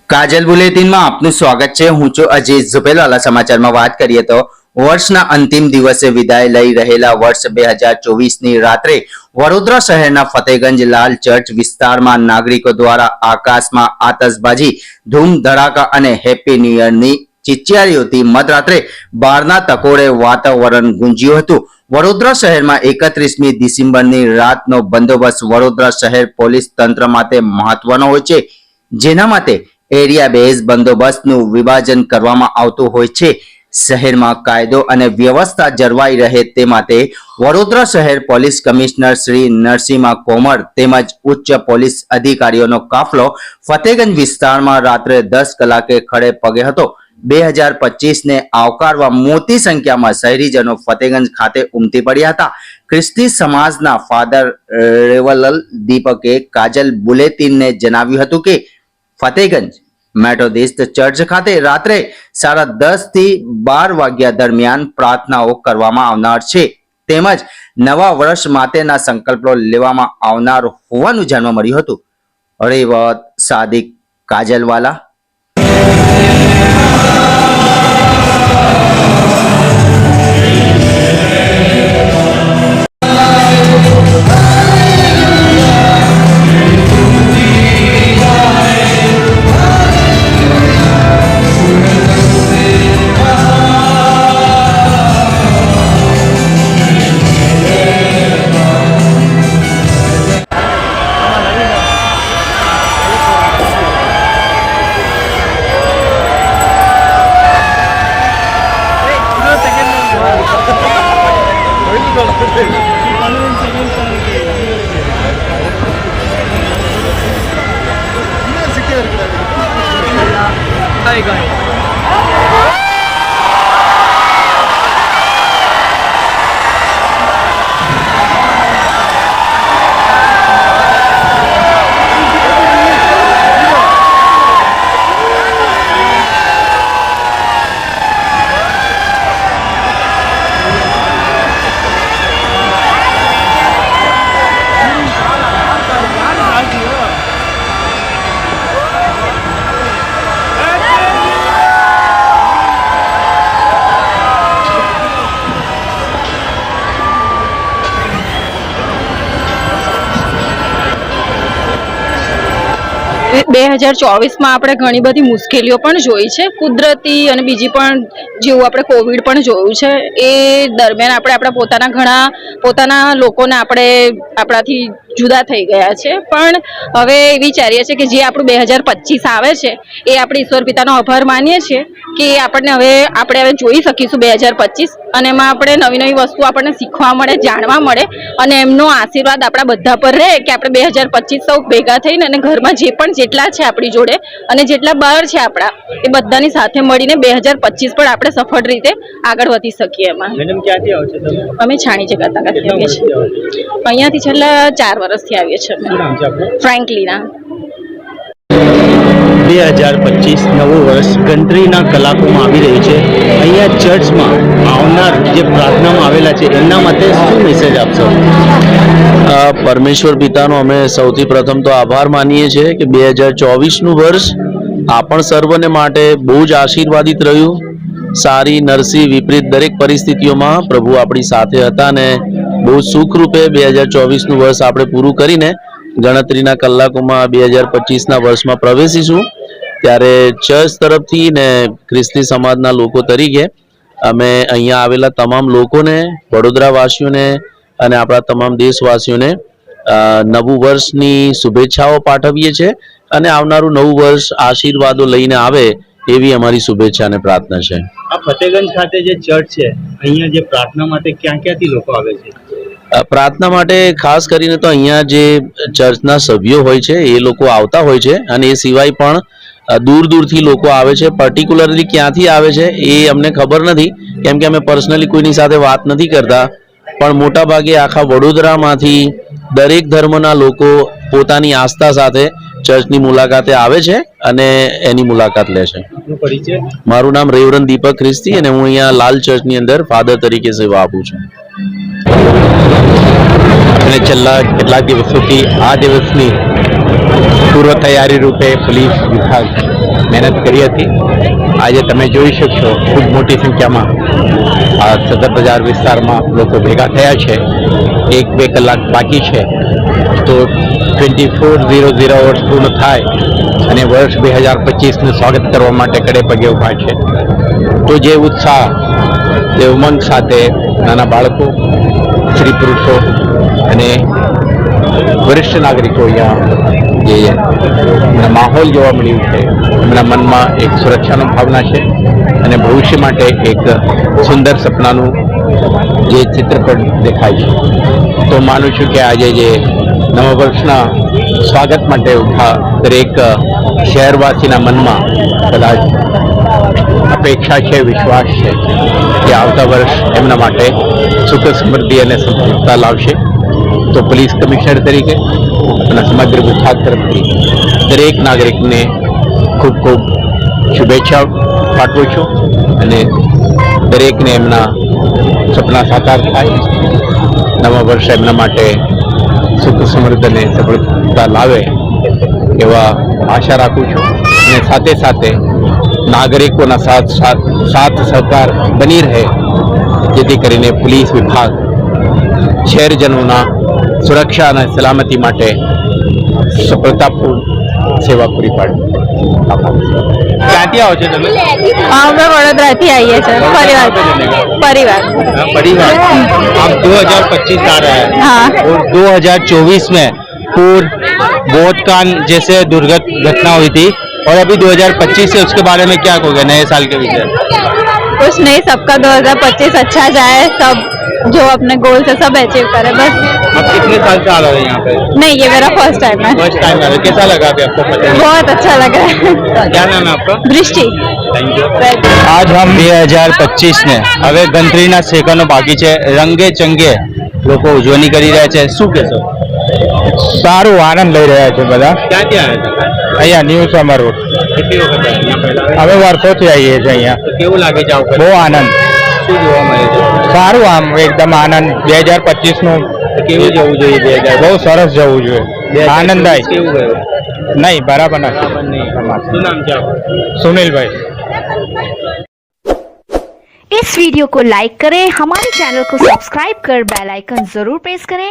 કાજલ બુલેટિનમાં આપનું સ્વાગત છે। હું છું અજીત ઝુપેલવાલા। સમાચારમાં વાત કરીએ તો વર્ષના અંતિમ દિવસે વિદાય લઈ રહેલા વર્ષ 2024ની રાત્રે વડોદરા શહેરના ફતેગંજ લાલ ચર્ચ વિસ્તારમાં નાગરિકો દ્વારા આકાશમાં આતશબાજી, ધૂમ ધડાકા અને હેપી ન્યૂ યરની ચિચિયારીઓથી મધરાત્રે 12ના તકોડે વાતાવરણ ગુંજ્યું હતું। વડોદરા શહેરમાં 31મી ડિસેમ્બરની રાતનો બંદોબસ્ત વડોદરા શહેર પોલીસ તંત્ર માટે મહત્વનો હોય છે, જેના માટે એરિયા બેઝ બંદોબસ્તનું વિભાજન કરવામાં આવતું હોય છે। શહેરમાં કાયદો અને વ્યવસ્થા જળવાઈ રહે તે માટે વડોદરા શહેર પોલીસ કમિશનર શ્રી નરસિંહ કોમર તેમજ ઉચ્ચ પોલીસ અધિકારીઓનો કાફલો ફતેગંજ વિસ્તારમાં રાત્રે 10 કલાકે ખડે પગે હતો। 2025ને આવકારવા મોટી સંખ્યામાં શહેરીજનો ફતેગંજ ખાતે ઉમટી પડ્યા હતા। ખ્રિસ્તી સમાજના ફાધર રેવલલ દીપકે કાજલ બુલેટિનને જણાવ્યું હતું કે ફતેગંજ મેથોડિસ્ટ ચર્ચ ખાતે રાત્રે 10:30 થી 12 વાગ્યા દરમિયાન પ્રાર્થનાઓ કરવામાં આવનાર છે, તેમજ નવા વર્ષ માટેના સંકલ્પો લેવામાં આવનાર હોવાનું જાણવા મળ્યું હતું। રેવત સાદિક કાજલવાલા। બે 2024માં આપણે ઘણી બધી મુશ્કેલીઓ પણ જોઈ છે, કુદરતી અને બીજી પણ, જેવું આપણે કોવિડ પણ જોયું છે। એ દરમિયાન આપણે આપણા પોતાના લોકોને આપણાથી જુદા થઈ ગયા છે, પણ હવે વિચારીએ છીએ કે જે આપણું 2025 આવે છે એ આપણે ઈશ્વર પિતાનો આભાર માનીએ છીએ કે આપણે હવે જોઈ શકીશું 2025, અને એમાં આપણે નવી વસ્તુ આપણને શીખવા મળે, જાણવા મળે, અને એમનો આશીર્વાદ આપણા બધા પર રહે કે આપણે 2025 સૌ ભેગા થઈને અને ઘરમાં જેટલા છે આપણી જોડે અને જેટલા બહાર છે આપણા, એ બધાની સાથે મળીને 2025 પણ આપણે સફળ રીતે આગળ વધી શકીએ। એમાં મેડમ ક્યાંથી આવો છો તમે? અમે છાણી જગતથી આવીએ છીએ, અહીંયાથી છેલ્લા 4 વર્ષથી આવીએ છીએ। શું નામ છે આપનું? ફ્રેન્કલીના। 2025 નવું વર્ષ ગણતરીના કલાકોમાં આવી રહ્યું છે। અહીંયા ચર્ચમાં આવનાર જે પ્રાર્થનામાં આવેલા છે એમના માટે શું મેસેજ આપશો? પરમેશ્વર પિતાનો અમે સૌથી પ્રથમ તો આભાર માનીએ છીએ કે 2024નું વર્ષ આપણ સર્વને માટે બહુ જ આશીર્વાદિત રહ્યું। સારી, નરસી, વિપરીત દરેક પરિસ્થિતિઓમાં પ્રભુ આપણી સાથે હતા અને બહુ સુખરૂપે 2024નું વર્ષ આપણે પૂરું કરીને ગણતરીના કલાકોમાં 2025ના વર્ષમાં પ્રવેશીશું। ત્યારે ચર્ચ તરફથી ને ખ્રિસ્તી સમાજના લોકો તરીકે અમે અહીંયા આવેલા તમામ લોકોને, વડોદરાવાસીઓને અને આપણા તમામ દેશવાસીઓને નવું વર્ષની શુભેચ્છાઓ પાઠવીએ છીએ અને આવનારું નવું વર્ષ આશીર્વાદો લઈને આવે એવી અમારી શુભેચ્છા અને પ્રાર્થના છે। આ ફતેગંજ ખાતે જે ચર્ચ છે, અહીંયા જે પ્રાર્થના માટે ક્યાંથી લોકો આવે છે? પ્રાર્થના માટે ખાસ કરીને તો અહીંયા જે ચર્ચના સભ્યો હોય છે એ લોકો આવતા હોય છે, અને એ સિવાય પણ દૂર દૂરથી લોકો આવે છે। પર્ટિક્યુલરલી ક્યાંથી આવે છે એ અમને ખબર નથી, કેમ કે અમે પર્સનલી કોઈની સાથે વાત નથી કરતા, પણ મોટા ભાગે આખા વડોદરામાંથી દરેક ધર્મના લોકો પોતાની આસ્થા સાથે ચર્ચની મુલાકાતે આવે છે અને એની મુલાકાત લે છે। મારું નામ રેવરન દીપક ખ્રિસ્તી અને હું અહીંયા લાલ ચર્ચની અંદર ફાધર તરીકે સેવા આપું છું। અને છેલ્લા કેટલાક દિવસોથી આ દિવસની પૂર્વ તૈયારી રૂપે પોલીસ વિભાગ મહેનત કરી હતી. આજે તમે જોઈ શકશો ખૂબ મોટી સંખ્યામાં આ સદર બજાર વિસ્તારમાં લોકો ભેગા થયા છે. 1-2 કલાક બાકી છે તો 2400 વર્ષ પૂર્ણ થાય અને વર્ષ 2025નું સ્વાગત કરવા માટે કડે પગે ઊભા છે. તો જે ઉત્સાહ, જે ઉમંગ સાથે નાના બાળકો, સ્ત્રી પુરુષો અને વરિષ્ઠ નાગરિકો અહીંયા જે એમના માહોલ જોવા મળ્યું છે, એમના મનમાં એક સુરક્ષાનો ભાવના છે અને ભવિષ્ય માટે એક સુંદર સપનાનું જે ચિત્ર પણ દેખાય છે. તો માનું છું કે આજે જે નવા વર્ષના સ્વાગત માટે ઉઠા દરેક શહેરવાસીના મનમાં કદાચ અપેક્ષા છે, વિશ્વાસ છે કે આવતા વર્ષ એમના માટે સુખ સમૃદ્ધિ અને સંપન્નતા લાવશે. તો પોલીસ કમિશનર તરીકે અને સમગ્ર વિભાગ તરફથી દરેક નાગરિકને ખૂબ ખૂબ શુભેચ્છા પાઠવું છું અને દરેકને એમના સપના સાકાર થાય, નવા વર્ષ એમના માટે સુખ સમૃદ્ધિ અને સફળતા લાવે એવા આશા રાખું છું. અને સાથે સાથે નાગરિકોના સાથ સહકાર બની રહે, જેથી કરીને પોલીસ વિભાગ શહેરજનોના સુરક્ષા અને સલામતી માટે સફળતાપૂર્ણ સેવા પૂરી પાડે. ક્યાંથી આવો છો તમે? અમે વડોદરાથી આવીએ છીએ परिवार परिवार आप 2025 आ रहा है हाँ। और 2024 में पूर्व बोधकांड जैसे दुर्घटना हुई थी और अभी 2025 से उसके बारे में क्या कहोगे नए साल के विषय? कुछ नहीं, सबका 2025 अच्छा जाए, सब जो अपने गोल से सब अचीव करे बस. आप कितने साल से आ रहे हो यहाँ पे? नहीं, ये मेरा फर्स्ट टाइम है. फर्स्ट टाइम आ रहे हो, कैसा लगा अभी आपको पता? बहुत अच्छा लग रहा है. क्या नाम है आपका? दृष्टि. Thank you. આજ હમ 2025 ને હવે ગણતરીના સેકન્ડો બાકી છે, રંગે ચંગે લોકો ઉજવણી કરી રહ્યા છે. શું કહેશો? સારું આનંદ લઈ રહ્યા છે બધા. ક્યાંથી આવ્યા હતા? અહીંયા ન્યૂ સમર રોડ. કેટલી વખત આવ્યા અહીંયા પહેલા? હવે વર્ષોથી આવીએ છીએ અહીંયા. તો કેવું લાગે છે આ વખતે? બહુ આનંદ. શું જોવા મળે છે? સારું આમ એકદમ આનંદ. 2025 નું તો કેવું જવું જોઈએ 2000? બહુ સરસ જવું જોઈએ. 2024 આનંદદાયક. કેવું ગયું? નહીં બરાબર નથી. બરાબર નહીં. શું નામ છે આપનું? સુનિલભાઈ. इस वीडियो को लाइक करें, हमारे चैनल को सब्सक्राइब कर बेल आइकन जरूर प्रेस करें